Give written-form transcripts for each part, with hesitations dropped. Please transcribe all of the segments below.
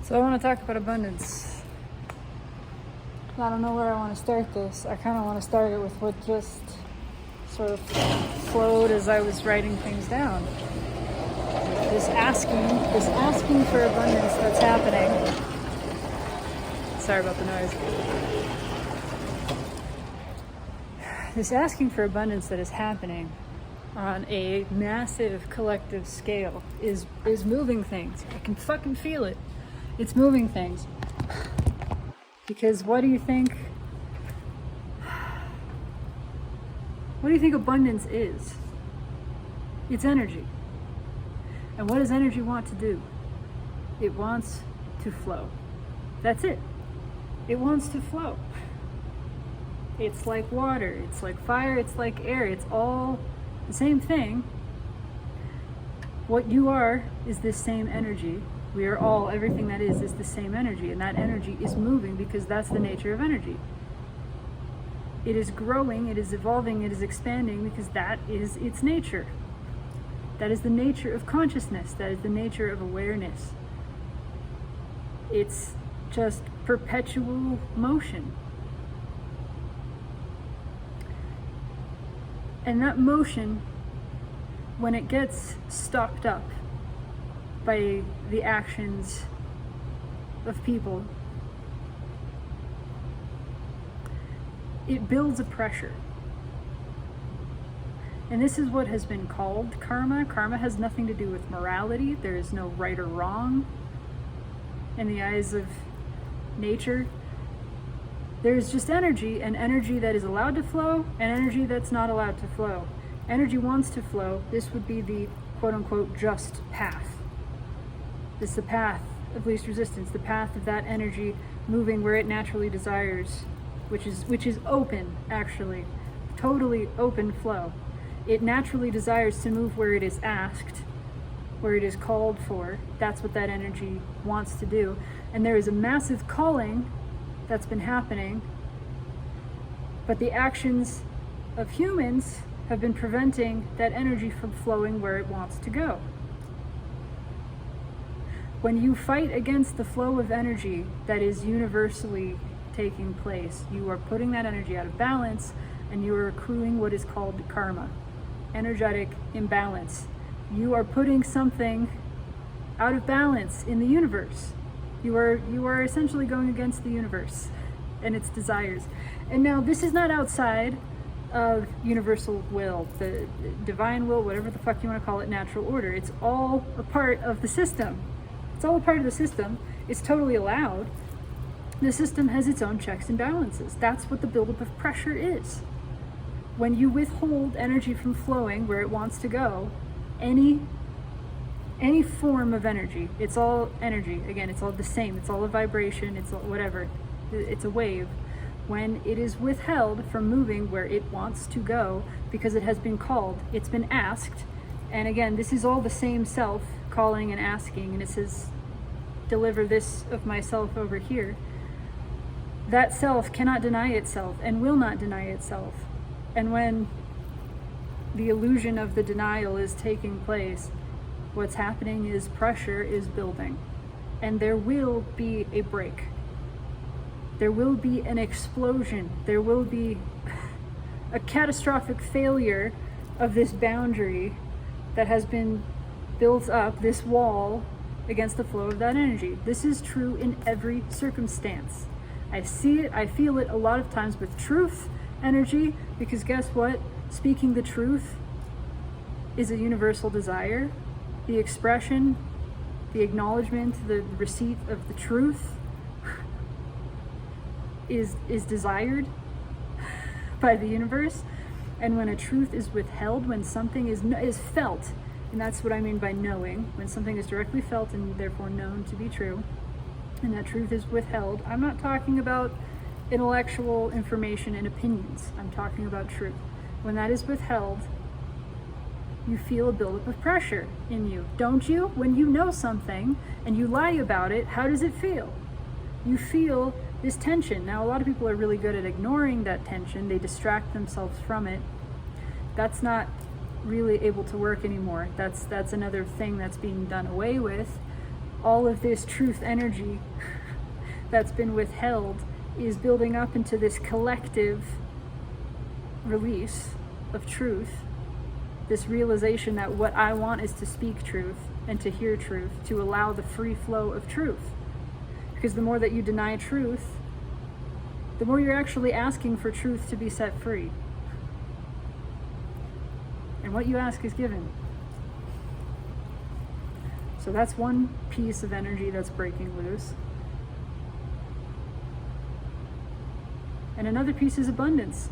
So I want to talk about abundance. I don't know where I want to start this. I kind of want to start it with what just sort of flowed as I was writing things down. This asking for abundance that's happening. Sorry about the noise. This asking for abundance that is happening on a massive collective scale is moving things. I can fucking feel it. It's moving things. Because what do you think abundance is? It's energy. And what does energy want to do? It wants to flow. That's it. It wants to flow. It's like water, it's like fire, it's like air. It's all the same thing. What you are is this same energy. We are all, everything that is the same energy, and that energy is moving because that's the nature of energy. It is growing, it is evolving, it is expanding because that is its nature. That is the nature of consciousness, that is the nature of awareness. It's just perpetual motion. And that motion, when it gets stopped up by the actions of people, it builds a pressure. And this is what has been called karma. Karma has nothing to do with morality. There is no right or wrong in the eyes of nature. There's just energy, and energy that is allowed to flow, and energy that's not allowed to flow. Energy wants to flow. This would be the quote-unquote just path. It's the path of least resistance, the path of that energy moving where it naturally desires, which is open, actually, totally open flow. It naturally desires to move where it is asked, where it is called for. That's what that energy wants to do. And there is a massive calling that's been happening, but the actions of humans have been preventing that energy from flowing where it wants to go. When you fight against the flow of energy that is universally taking place, you are putting that energy out of balance, and you are accruing what is called karma, energetic imbalance. You are putting something out of balance in the universe. You are essentially going against the universe and its desires. And now this is not outside of universal will, the divine will, whatever the fuck you want to call it, natural order. It's all a part of the system. It's all a part of the system. It's totally allowed. The system has its own checks and balances. That's what the buildup of pressure is. When you withhold energy from flowing where it wants to go, any form of energy, it's all energy. Again, it's all the same. It's all a vibration. It's all whatever. It's a wave. When it is withheld from moving where it wants to go because it has been called, it's been asked. And again, this is all the same self calling and asking, and it says, deliver this of myself over here. That self cannot deny itself and will not deny itself. And when the illusion of the denial is taking place, what's happening is pressure is building, and there will be a break. There will be an explosion. There will be a catastrophic failure of this boundary that has been built up, this wall against the flow of that energy. This is true in every circumstance. I see it, I feel it a lot of times with truth energy, because guess what? Speaking the truth is a universal desire. The expression, the acknowledgement, the receipt of the truth is desired by the universe. And when a truth is withheld, when something is felt, and that's what I mean by knowing, when something is directly felt and therefore known to be true, and that truth is withheld, I'm not talking about intellectual information and opinions. I'm talking about truth. When that is withheld, you feel a buildup of pressure in you, don't you? When you know something and you lie about it, how does it feel? You feel this tension. Now, a lot of people are really good at ignoring that tension. They distract themselves from it. That's not really able to work anymore. That's another thing that's being done away with. all of this truth energy that's been withheld is building up into this collective release of truth, this realization that what I want is to speak truth and to hear truth, to allow the free flow of truth. Because the more that you deny truth, the more you're actually asking for truth to be set free. And what you ask is given. So that's one piece of energy that's breaking loose. And another piece is abundance.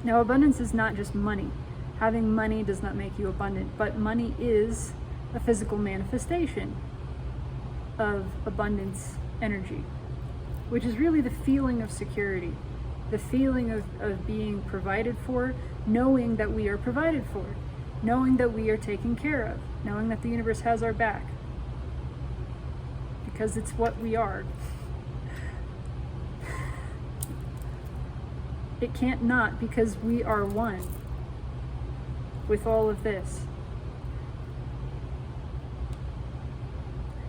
Now, abundance is not just money. Having money does not make you abundant, but money is a physical manifestation of abundance energy, which is really the feeling of security, the feeling of being provided for, knowing that we are provided for, knowing that we are taken care of, knowing that the universe has our back, because it's what we are. It can't not, because we are one with all of this.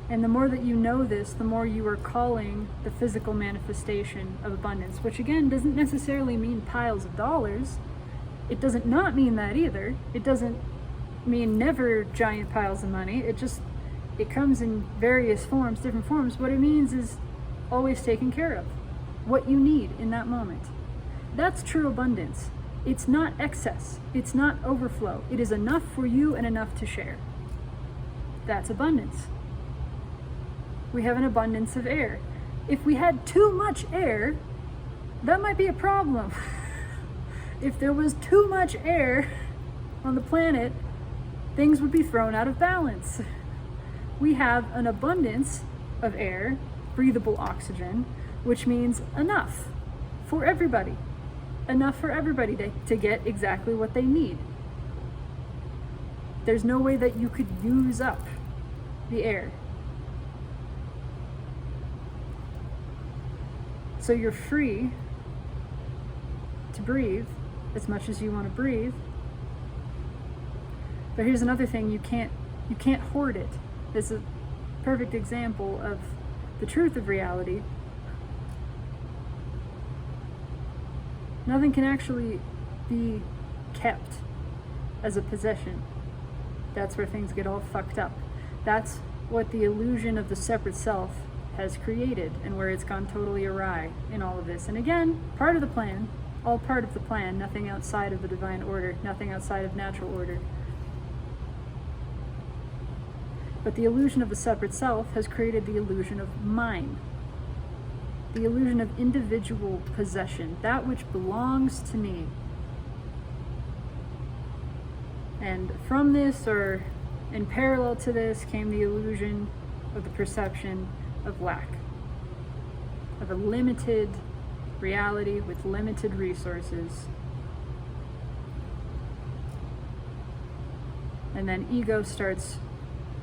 And the more that you know this, the more you are calling the physical manifestation of abundance, which again doesn't necessarily mean piles of dollars. It doesn't not mean that either. It doesn't mean never giant piles of money. It comes in various forms, different forms. What it means is always taken care of, what you need in that moment. That's true abundance. It's not excess. It's not overflow. It is enough for you and enough to share. That's abundance. We have an abundance of air. If we had too much air, that might be a problem. If there was too much air on the planet, things would be thrown out of balance. We have an abundance of air, breathable oxygen, which means enough for everybody. Enough for everybody to get exactly what they need. There's no way that you could use up the air. So you're free to breathe as much as you want to breathe. But here's another thing, you can't hoard it. This is a perfect example of the truth of reality. Nothing can actually be kept as a possession. That's where things get all fucked up. That's what the illusion of the separate self has created, and where it's gone totally awry in all of this. And again, part of the plan, all part of the plan, nothing outside of the divine order, nothing outside of natural order. But the illusion of the separate self has created the illusion of mine. The illusion of individual possession, that which belongs to me. And from this, or in parallel to this, came the illusion of the perception of lack, of a limited reality with limited resources. And then ego starts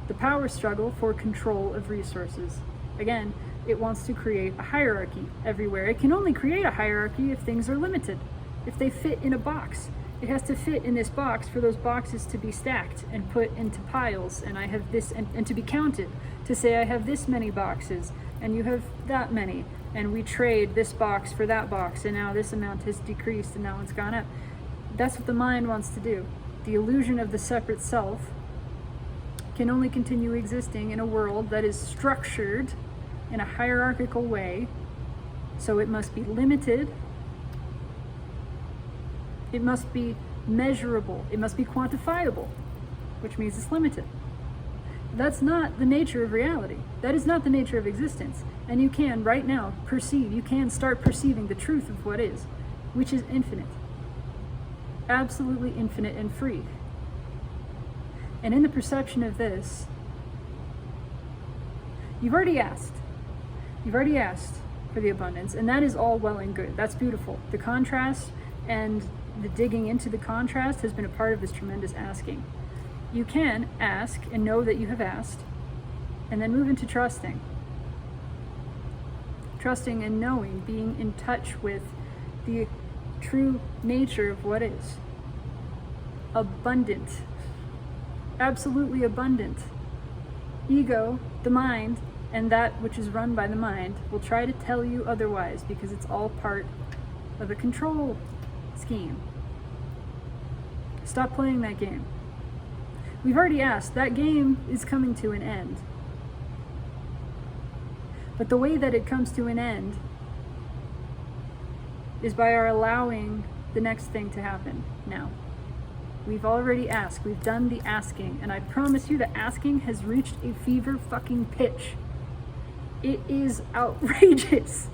the power struggle for control of resources. Again, it wants to create a hierarchy everywhere. It can only create a hierarchy if things are limited, if they fit in a box. It has to fit in this box for those boxes to be stacked and put into piles, and I have this, and to be counted, to say I have this many boxes and you have that many, and we trade this box for that box, and now this amount has decreased and now it's gone up. That's what the mind wants to do. The illusion of the separate self can only continue existing in a world that is structured in a hierarchical way, so it must be limited, it must be measurable, it must be quantifiable, which means it's limited. That's not the nature of reality. That is not the nature of existence. And you can right now perceive, you can start perceiving the truth of what is, which is infinite, absolutely infinite and free. And in the perception of this, you've already asked for the abundance, and that is all well and good. That's beautiful. The contrast and the digging into the contrast has been a part of this tremendous asking. You can ask and know that you have asked, and then move into trusting. Trusting and knowing, being in touch with the true nature of what is. Abundant. Absolutely abundant. Ego The mind, and that which is run by the mind, will try to tell you otherwise because it's all part of a control scheme. Stop playing that game. We've already asked, that game is coming to an end. But the way that it comes to an end is by our allowing the next thing to happen now. We've already asked, we've done the asking, and I promise you the asking has reached a fever fucking pitch. It is outrageous,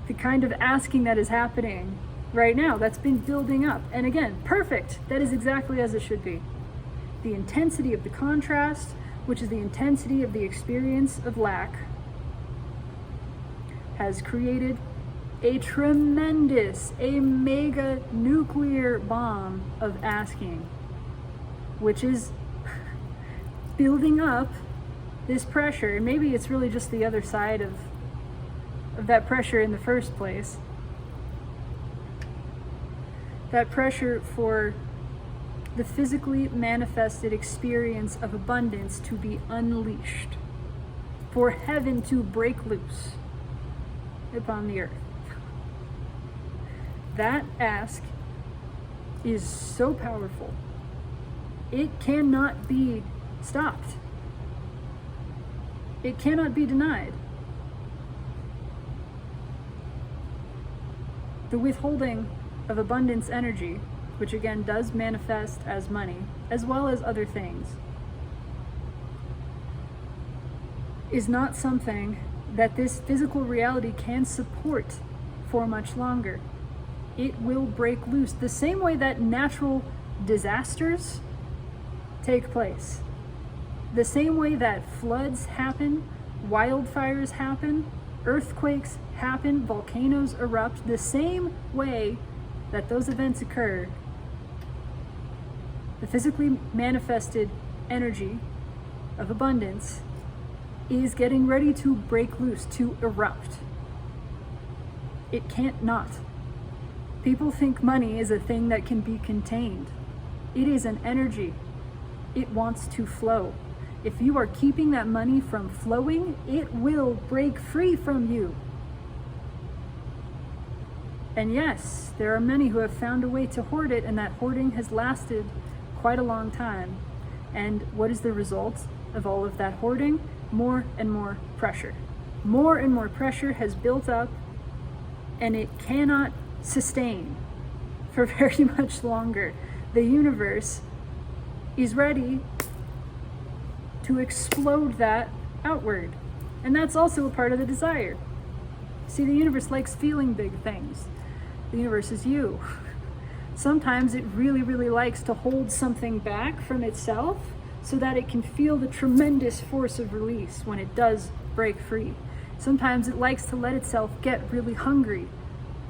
the kind of asking that is happening right now, that's been building up. And again, perfect, that is exactly as it should be. The intensity of the contrast, which is the intensity of the experience of lack, has created a tremendous, a mega nuclear bomb of asking, which is building up this pressure. And maybe it's really just the other side of that pressure in the first place. That pressure for the physically manifested experience of abundance to be unleashed, for heaven to break loose upon the earth. That ask is so powerful. It cannot be stopped. It cannot be denied. The withholding of abundance energy, which again does manifest as money, as well as other things, is not something that this physical reality can support for much longer. It will break loose the same way that natural disasters take place. The same way that floods happen, wildfires happen, earthquakes happen, volcanoes erupt, the same way that those events occur, the physically manifested energy of abundance is getting ready to break loose, to erupt. It can't not. People think money is a thing that can be contained. It is an energy. It wants to flow. If you are keeping that money from flowing, it will break free from you. And yes, there are many who have found a way to hoard it, and that hoarding has lasted quite a long time. And what is the result of all of that hoarding? More and more pressure. More and more pressure has built up, and it cannot sustain for very much longer. The universe is ready to explode that outward. And that's also a part of the desire. See, the universe likes feeling big things. The universe is you. Sometimes it really, really likes to hold something back from itself so that it can feel the tremendous force of release when it does break free. Sometimes it likes to let itself get really hungry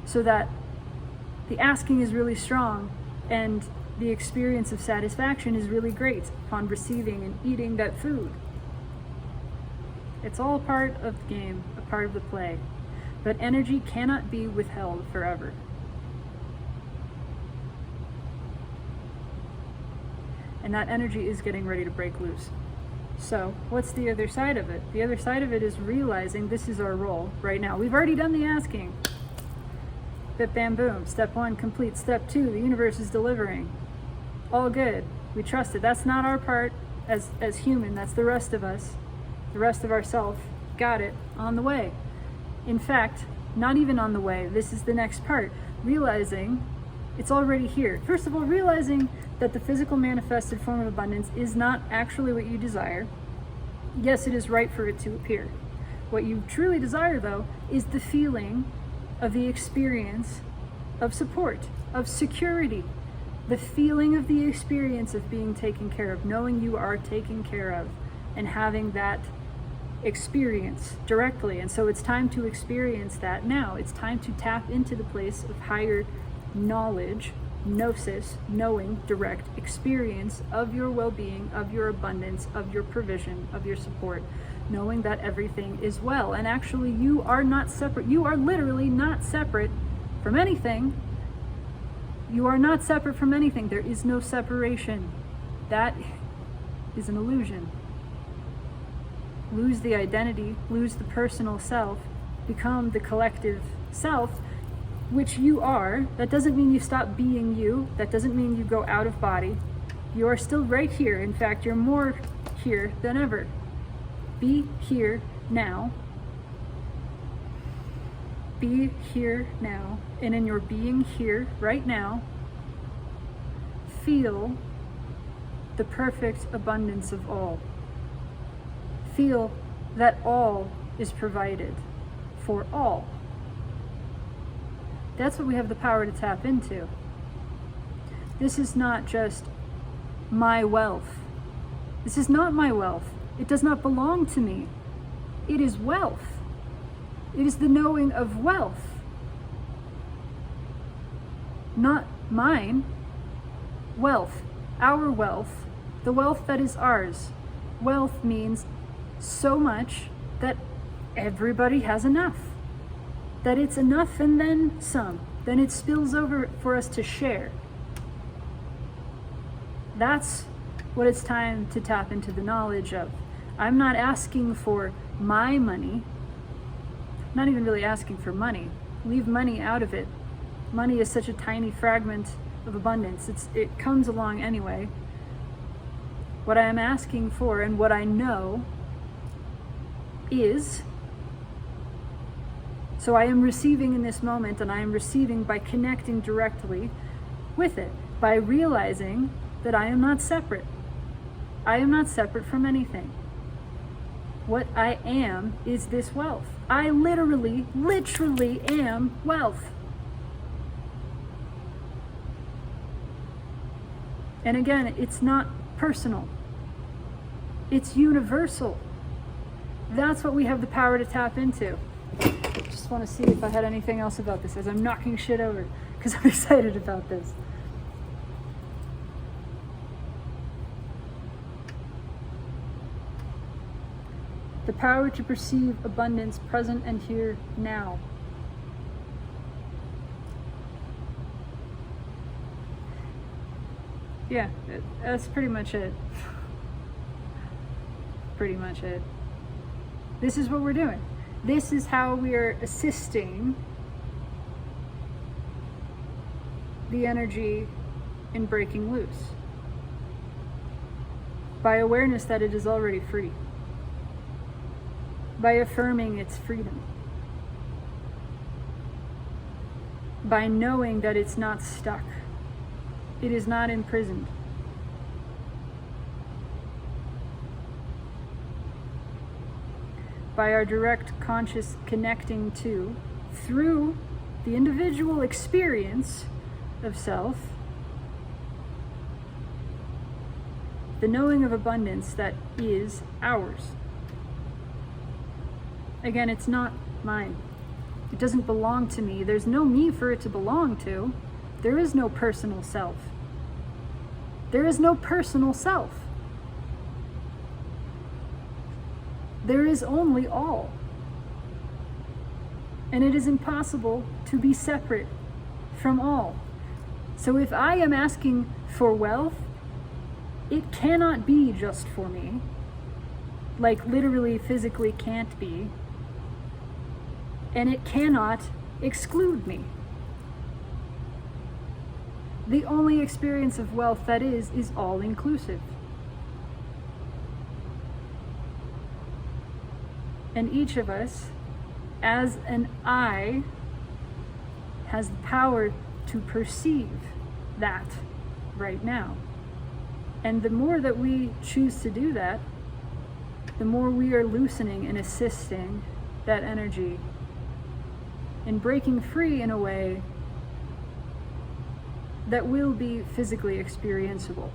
so that the asking is really strong and the experience of satisfaction is really great upon receiving and eating that food. It's all part of the game, a part of the play. But energy cannot be withheld forever. And that energy is getting ready to break loose. So, what's the other side of it? The other side of it is realizing this is our role right now. We've already done the asking. Bip, bam, boom. Step 1 complete. Step 2, the universe is delivering. All good. We trust it. That's not our part as human. That's the rest of us. The rest of ourself. Got it. On the way. In fact, not even on the way. This is the next part. Realizing it's already here. First of all, realizing that the physical manifested form of abundance is not actually what you desire. Yes, it is right for it to appear. What you truly desire, though, is the feeling of the experience of support, of security, the feeling of the experience of being taken care of, knowing you are taken care of, and having that experience directly. And so it's time to experience that now. It's time to tap into the place of higher knowledge, gnosis, knowing, direct experience of your well-being, of your abundance, of your provision, of your support, knowing that everything is well. And actually, you are not separate. You are literally not separate from anything. You are not separate from anything. There is no separation. That is an illusion. lose the identity, lose the personal self, become the collective self, which you are. That doesn't mean you stop being you. That doesn't mean you go out of body. You are still right here. In fact, you're more here than ever. Be here now. Be here now. And in your being here right now, feel the perfect abundance of all. Feel that all is provided for all. That's what we have the power to tap into. This is not just my wealth. This is not my wealth. It does not belong to me. It is wealth. It is the knowing of wealth. Not mine. Wealth. Our wealth. The wealth that is ours. Wealth means so much that everybody has enough. That it's enough and then some. Then it spills over for us to share. That's what it's time to tap into the knowledge of. I'm not asking for my money. I'm not even really asking for money. Leave money out of it. Money is such a tiny fragment of abundance. It comes along anyway. What I am asking for and what I know is, so I am receiving in this moment, and I am receiving by connecting directly with it, by realizing that I am not separate. I am not separate from anything. What I am is this wealth. I literally am wealth. And again, it's not personal. It's universal. That's what we have the power to tap into. Just want to see if I had anything else about this as I'm knocking shit over because I'm excited about this. The power to perceive abundance present and here now. Yeah, that's pretty much it. Pretty much it. This is what we're doing. This is how we are assisting the energy in breaking loose. By awareness that it is already free. By affirming its freedom. By knowing that it's not stuck. It is not imprisoned. By our direct conscious connecting to, through the individual experience of self, the knowing of abundance that is ours. Again, it's not mine. It doesn't belong to me. There's no me for it to belong to. There is no personal self. There is no personal self. There is only all. And it is impossible to be separate from all. So if I am asking for wealth, it cannot be just for me. Like literally, physically can't be. And it cannot exclude me. The only experience of wealth that is all inclusive. And each of us, as an I, has the power to perceive that right now. And the more that we choose to do that, the more we are loosening and assisting that energy in breaking free in a way that will be physically experienceable.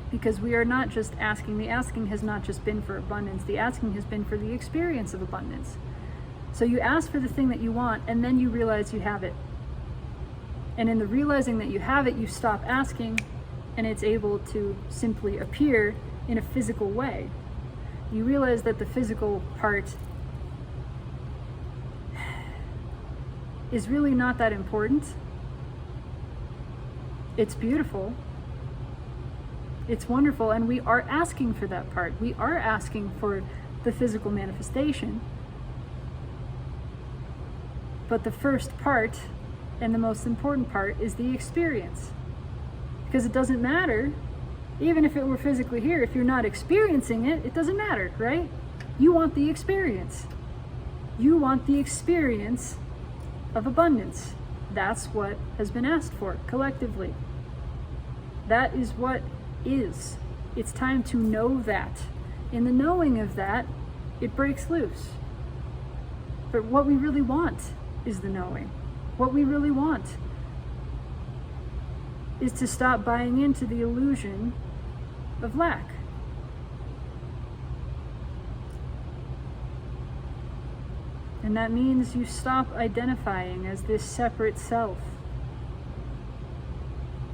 Because we are not just asking, the asking has not just been for abundance, the asking has been for the experience of abundance. So you ask for the thing that you want, and then you realize you have it. And in the realizing that you have it, you stop asking, and it's able to simply appear in a physical way. You realize that the physical part is really not that important. It's beautiful. It's wonderful, and we are asking for that part. We are asking for the physical manifestation. But the first part, and the most important part, is the experience. Because it doesn't matter, even if it were physically here, if you're not experiencing it, it doesn't matter, right? You want the experience. You want the experience of abundance. That's what has been asked for collectively. That is what is. It's time to know that. In the knowing of that, it breaks loose. But what we really want is the knowing. What we really want is to stop buying into the illusion of lack. And that means you stop identifying as this separate self.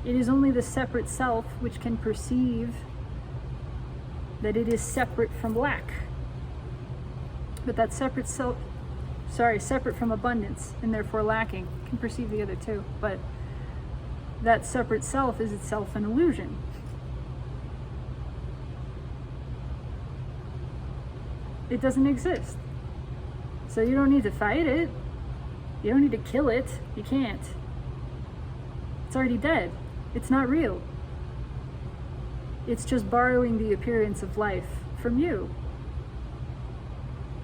It is only the separate self which can perceive that it is separate from lack. But that separate self, separate from abundance and therefore lacking, can perceive the other two. But that separate self is itself an illusion. It doesn't exist. So you don't need to fight it. You don't need to kill it. You can't. It's already dead. It's not real. It's just borrowing the appearance of life from you.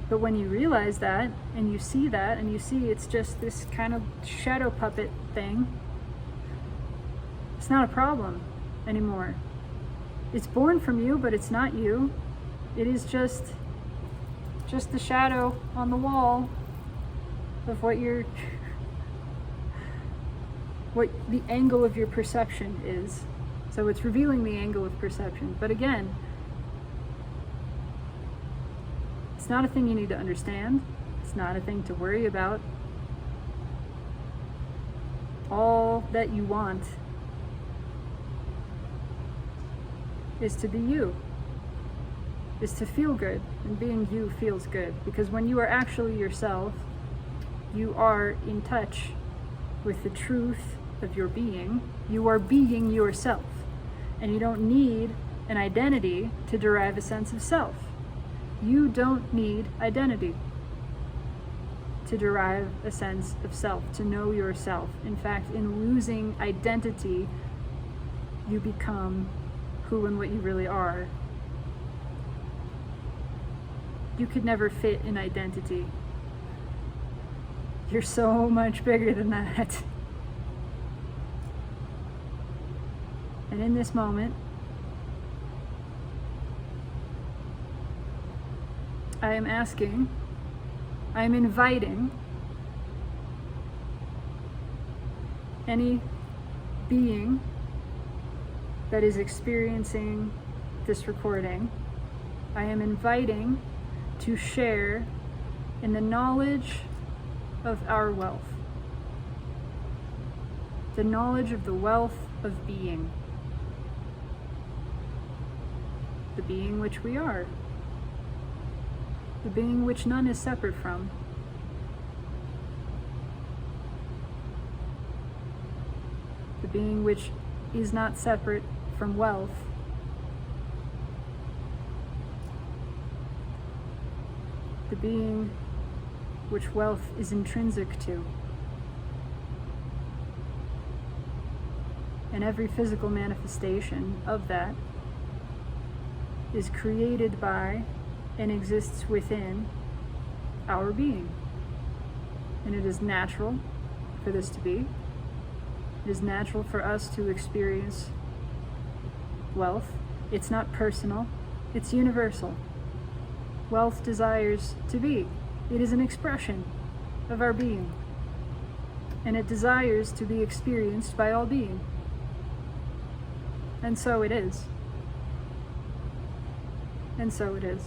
But when you realize that, and you see that, and you see it's just this kind of shadow puppet thing, it's not a problem anymore. It's born from you, but it's not you. It is just the shadow on the wall of what the angle of your perception is. So it's revealing the angle of perception. But again, it's not a thing you need to understand. It's not a thing to worry about. All that you want is to be you. Is to feel good, and being you feels good, because when you are actually yourself, you are in touch with the truth of your being. You are being yourself, and you don't need an identity to derive a sense of self. You don't need identity to derive a sense of self, to know yourself. In fact, in losing identity, you become who and what you really are. You could never fit in identity. You're so much bigger than that. And in this moment, I am inviting any being that is experiencing this recording, I am inviting to share in the knowledge of our wealth, the knowledge of the wealth of being, the being which we are, the being which none is separate from, the being which is not separate from wealth, the being which wealth is intrinsic to. And every physical manifestation of that is created by and exists within our being. And it is natural for this to be. It is natural for us to experience wealth. It's not personal, it's universal. Wealth desires to be. It is an expression of our being. And it desires to be experienced by all being. And so it is. And so it is.